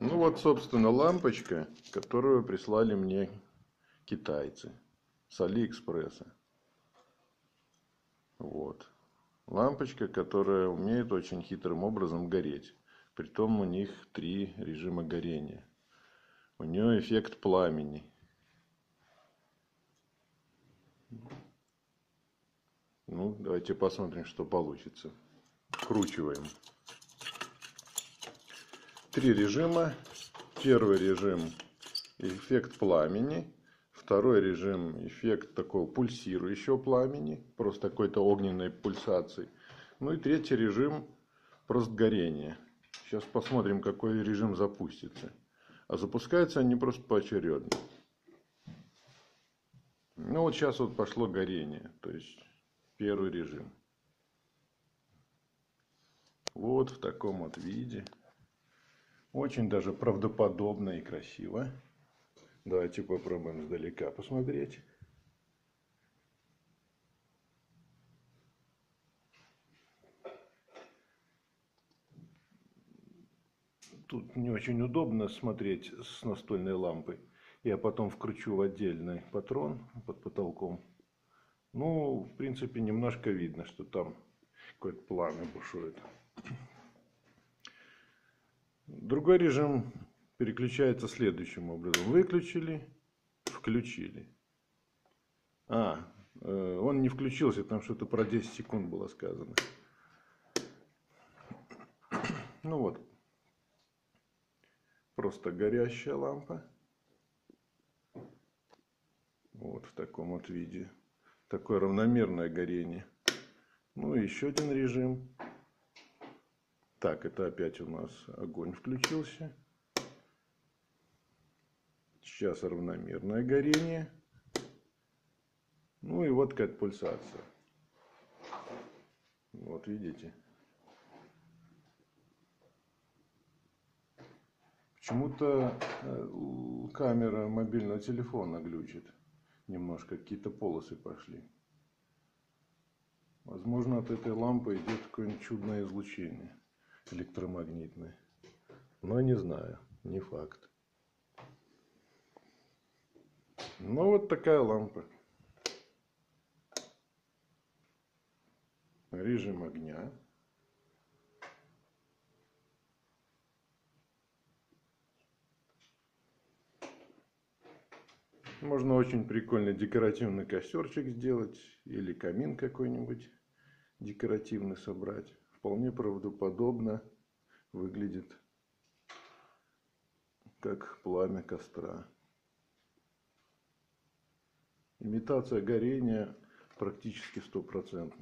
Ну вот, собственно, лампочка, которую прислали мне китайцы с Алиэкспресса. Вот. Лампочка, которая умеет очень хитрым образом гореть. Притом у них 3 режима горения. У нее эффект пламени. Ну, давайте посмотрим, что получится. Вкручиваем. 3 режима. Первый режим эффект пламени. Второй режим эффект такого пульсирующего пламени. Просто какой-то огненной пульсации. Ну и третий режим просто горение. Сейчас посмотрим, какой режим запустится. А запускаются они просто поочередно. Ну вот сейчас вот пошло горение. То есть первый режим. Вот в таком вот виде. Очень даже правдоподобно и красиво. Давайте попробуем издалека посмотреть. Тут не очень удобно смотреть с настольной лампой. Я потом вкручу в отдельный патрон под потолком. Ну, в принципе, немножко видно, что там какое-то пламя бушует. Другой режим переключается следующим образом. Выключили, включили. Он не включился, там что-то про 10 секунд было сказано. Ну вот. Просто горящая лампа. Вот в таком вот виде. Такое равномерное горение. Ну и еще один режим. Так, это опять у нас огонь включился. Сейчас равномерное горение. Ну и вот как пульсация. Вот видите. Почему-то камера мобильного телефона глючит. Немножко какие-то полосы пошли. Возможно, от этой лампы идет какое-нибудь чудное излучение электромагнитное. Но не знаю, не факт. Ну вот такая лампа. Режим огня. Можно очень прикольный декоративный костерчик сделать. Или камин какой-нибудь декоративный собрать. Вполне правдоподобно выглядит как пламя костра. Имитация горения практически 100%.